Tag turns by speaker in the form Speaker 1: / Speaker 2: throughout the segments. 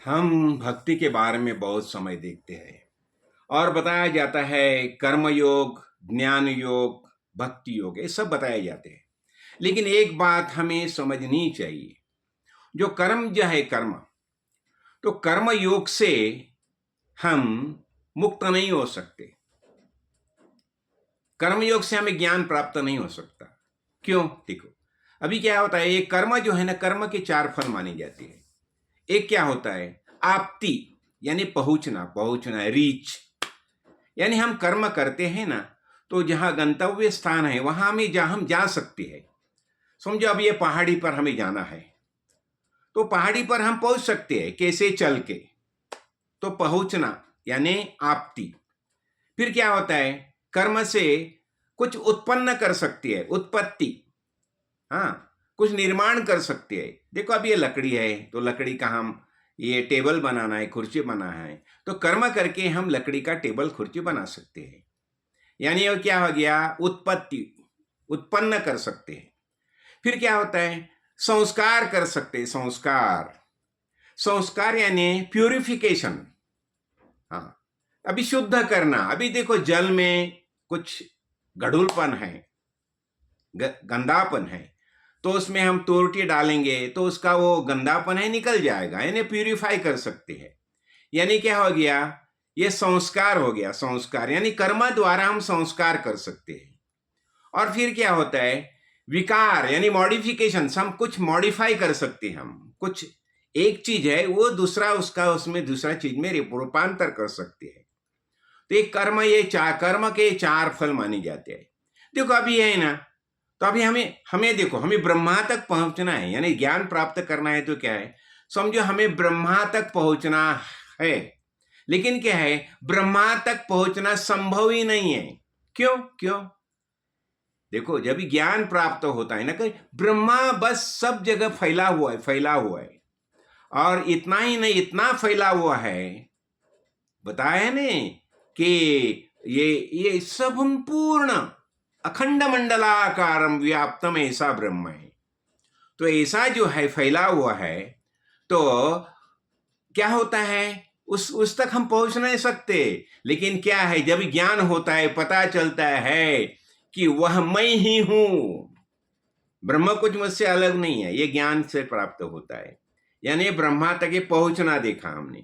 Speaker 1: हम भक्ति के बारे में बहुत समय देखते हैं और बताया जाता है कर्म योग, ज्ञान योग, भक्ति योग, ये सब बताए जाते हैं। लेकिन एक बात हमें समझनी चाहिए, जो कर्म जो है कर्म, तो कर्म योग से हम मुक्त नहीं हो सकते। कर्म योग से हमें ज्ञान प्राप्त नहीं हो सकता। क्यों? देखो, अभी क्या होता है, ये कर्म जो है ना, कर्म के चार फल माने जाते हैं। एक क्या होता है, आपती, यानी पहुंचना, पहुंचना रीच, यानी हम कर्म करते हैं ना, तो जहां गंतव्य स्थान है वहां हम जा सकते हैं। समझो अब ये पहाड़ी पर हमें जाना है, तो पहाड़ी पर हम पहुंच सकते हैं कैसे? चल के। तो पहुंचना यानी आपती। फिर क्या होता है, कर्म से कुछ उत्पन्न कर सकती है, उत्पत्ति। हाँ, कुछ निर्माण कर सकते हैं। देखो अब ये लकड़ी है, तो लकड़ी का हम ये टेबल बनाना है, कुर्सी बनाना है, तो कर्म करके हम लकड़ी का टेबल कुर्सी बना सकते हैं। यानी वो क्या हो गया, उत्पत्ति, उत्पन्न कर सकते हैं। फिर क्या होता है, संस्कार कर सकते हैं, संस्कार। संस्कार यानी प्यूरिफिकेशन। हाँ, अभी शुद्ध करना। अभी देखो जल में कुछ गढ़ुलपन है, गंदापन है, तो उसमें हम तोरटी डालेंगे तो उसका वो गंदापन है निकल जाएगा, यानी प्यूरिफाई कर सकते हैं। यानी क्या हो गया, ये संस्कार हो गया। संस्कार यानी कर्म द्वारा हम संस्कार कर सकते हैं। और फिर क्या होता है, विकार यानी मॉडिफिकेशन। हम कुछ मॉडिफाई कर सकते हैं, हम कुछ एक चीज है वो दूसरा उसका उसमें दूसरा चीज में रूपांतर कर सकते हैं। तो ये कर्म, ये चार कर्म के चार फल माने जाते हैं। देखो अभी है ना, तो अभी हमें हमें देखो, हमें ब्रह्मा तक पहुंचना है, यानी ज्ञान प्राप्त करना है। तो क्या है, समझो हमें ब्रह्मा तक पहुंचना है, लेकिन क्या है, ब्रह्मा तक पहुंचना संभव ही नहीं है। क्यों? क्यों? देखो जब ज्ञान प्राप्त होता है ना, कि ब्रह्मा बस सब जगह फैला हुआ है, फैला हुआ है। और इतना ही नहीं, इतना फैला हुआ है, बताया ने कि ये संपूर्ण अखंड मंडलाकारम व्याप्तम ऐसा ब्रह्म है। तो ऐसा जो है फैला हुआ है, तो क्या होता है, उस तक हम पहुंच नहीं सकते। लेकिन क्या है, जब ज्ञान होता है, पता चलता है कि वह मैं ही हूं, ब्रह्म कुछ मुझसे अलग नहीं है, ये ज्ञान से प्राप्त होता है। यानी ब्रह्मा तक ये पहुंचना देखा हमने।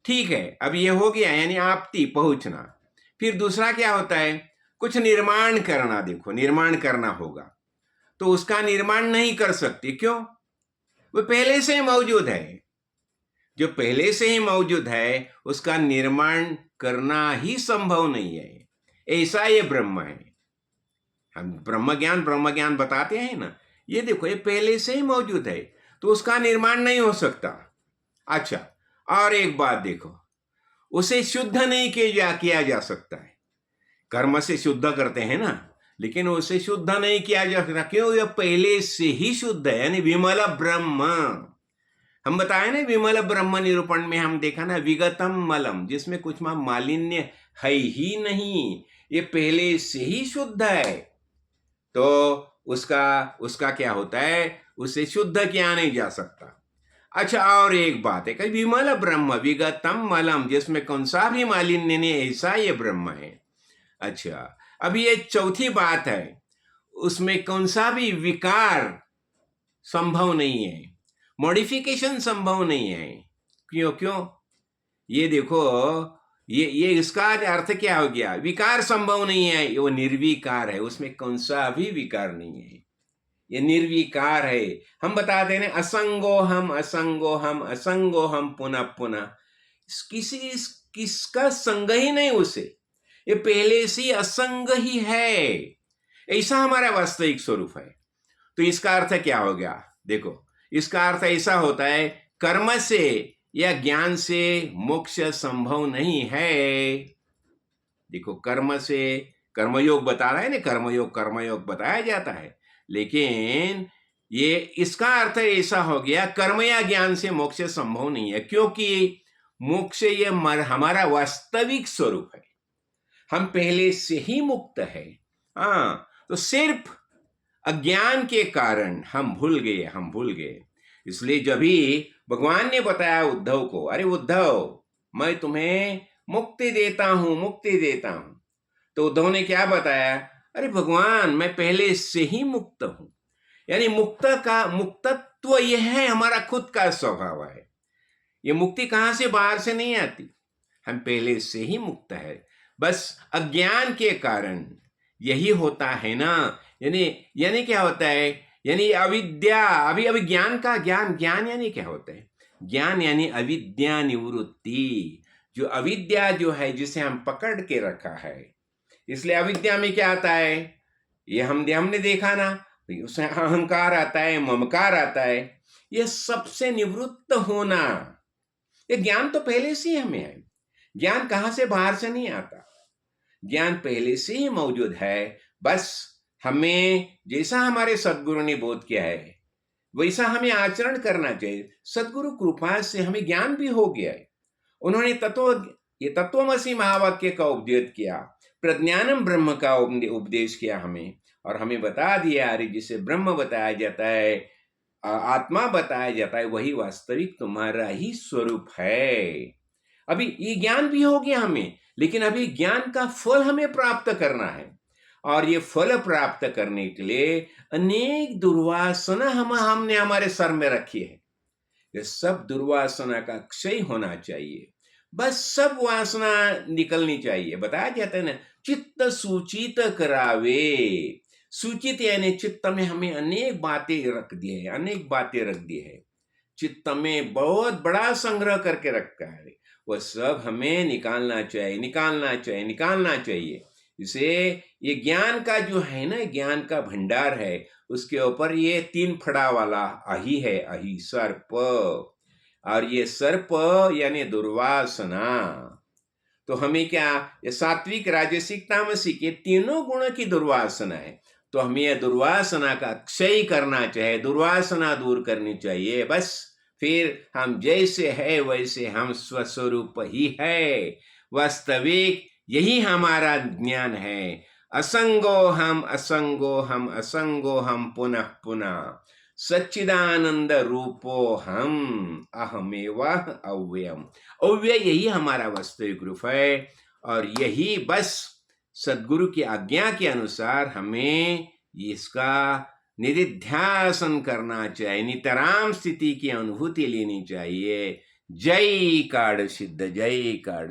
Speaker 1: ठीक है, अब ये हो गया, यानी आपती, पहुंचना। फिर दूसरा क्या होता है, कुछ निर्माण करना। देखो निर्माण करना होगा, तो उसका निर्माण नहीं कर सकती। क्यों? वो पहले से ही मौजूद है। जो पहले से ही मौजूद है उसका निर्माण करना ही संभव नहीं है। ऐसा ये ब्रह्म है। हम ब्रह्म ज्ञान बताते हैं ना, ये देखो ये पहले से ही मौजूद है, तो उसका निर्माण नहीं हो सकता। अच्छा, और एक बात देखो, उसे शुद्ध नहीं किया जा सकता है। कर्म से शुद्ध करते हैं ना, लेकिन उसे शुद्ध नहीं किया जा सकता। क्यों? यह पहले से ही शुद्ध है, यानी विमल ब्रह्म। हम बताए ना, विमल ब्रह्म निरूपण में हम देखा ना, विगतम मलम, जिसमें कुछ मालिन्य है ही नहीं, ये पहले से ही शुद्ध है। तो उसका उसका क्या होता है, उसे शुद्ध किया नहीं जा सकता। अच्छा, और एक बात है कि विमल ब्रह्म विगतम मलम, जिसमें कौन सा भी मालिन्य नहीं, ऐसा ये ब्रह्म है। अच्छा, अभी ये चौथी बात है, उसमें कौन सा भी विकार संभव नहीं है, मॉडिफिकेशन संभव नहीं है। क्यों? क्यों? ये देखो, ये इसका अर्थ क्या हो गया, विकार संभव नहीं है, वो निर्विकार है, उसमें कौन सा भी विकार नहीं है, ये निर्विकार है। हम बताते हैं असंगो हम, असंगो हम, असंगो हम, पुनः पुनः। किसका संग ही नहीं उसे, ये पहले से असंग ही है। ऐसा हमारा वास्तविक स्वरूप है। तो इसका अर्थ क्या हो गया, देखो इसका अर्थ ऐसा होता है, कर्म से या ज्ञान से मोक्ष संभव नहीं है। देखो कर्म से, कर्मयोग बता रहा है ना, कर्मयोग बताया जाता है, लेकिन ये इसका अर्थ ऐसा हो गया, कर्म या ज्ञान से मोक्ष संभव नहीं है, क्योंकि मोक्ष ये हमारा वास्तविक स्वरूप है, हम पहले से ही मुक्त है। हाँ, तो सिर्फ अज्ञान के कारण हम भूल गए। इसलिए जब भी भगवान ने बताया उद्धव को, अरे उद्धव मैं तुम्हें मुक्ति देता हूं, मुक्ति देता हूं, तो उद्धव ने क्या बताया, अरे भगवान मैं पहले से ही मुक्त हूं। यानी मुक्तत्व यह है, हमारा खुद का स्वभाव है। ये मुक्ति कहां से, बाहर से नहीं आती, हम पहले से ही मुक्त है, बस अज्ञान के कारण यही होता है ना। यानी यानी क्या होता है, यानी अविद्या, अभी ज्ञान का ज्ञान, ज्ञान यानी क्या होता है, ज्ञान यानी अविद्या निवृत्ति। जो अविद्या जो है जिसे हम पकड़ के रखा है, इसलिए अविद्या में क्या आता है, ये हमने देखा ना, उसमें अहंकार आता है, ममकार आता है, ये सबसे निवृत्त होना। ये ज्ञान तो पहले से ही हमें है, ज्ञान कहां से, बाहर से नहीं आता, ज्ञान पहले से ही मौजूद है। बस हमें जैसा हमारे सदगुरु ने बोध किया है वैसा हमें आचरण करना चाहिए। सदगुरु कृपा से हमें ज्ञान भी हो गया है। उन्होंने ये तत्वमसि महावाक्य का उपदेश किया, प्रज्ञानम ब्रह्म का उपदेश किया हमें, और हमें बता दिया, अरे जिसे ब्रह्म बताया जाता है, आत्मा बताया जाता है, वही वास्तविक तुम्हारा ही स्वरूप है। अभी ये ज्ञान भी हो गया हमें, लेकिन अभी ज्ञान का फल हमें प्राप्त करना है, और ये फल प्राप्त करने के लिए अनेक दुर्वासना हमने हमारे सर में रखी है। ये सब दुर्वासना का क्षय होना चाहिए, बस सब वासना निकलनी चाहिए। बताया जाता है ना, चित्त सूचित करावे। सूचित यानी चित्त में हमें अनेक बातें रख दी है, अनेक बातें रख दी है, चित्त में बहुत बड़ा संग्रह करके रखा है, वह सब हमें निकालना चाहिए, निकालना चाहिए, निकालना चाहिए। इसे ये ज्ञान का जो है ना, ज्ञान का भंडार है, उसके ऊपर ये 3 फड़ा वाला अही है, अही सर्प, और ये सर्प यानी दुर्वासना। तो हमें क्या, ये सात्विक राजसिक तामसिक ये तीनों गुणों की दुर्वासना है, तो हमें यह दुर्वासना का क्षय करना चाहिए, दुर्वासना दूर करनी चाहिए। बस फिर हम जैसे है वैसे हम स्वस्वरूप ही है, वास्तविक यही हमारा ज्ञान है। असंगो हम, असंगो हम, असंगो हम, पुनः पुनः सच्चिदानंद रूपो हम, अहमेव अव्ययम। अव्यय यही हमारा वास्तविक रूप है, और यही बस सद्गुरु की आज्ञा के अनुसार हमें इसका निधिध्यासन करना चाहिए, नितराम स्थिति की अनुभूति लेनी चाहिए। जय काड़ सिद्ध, जय काड़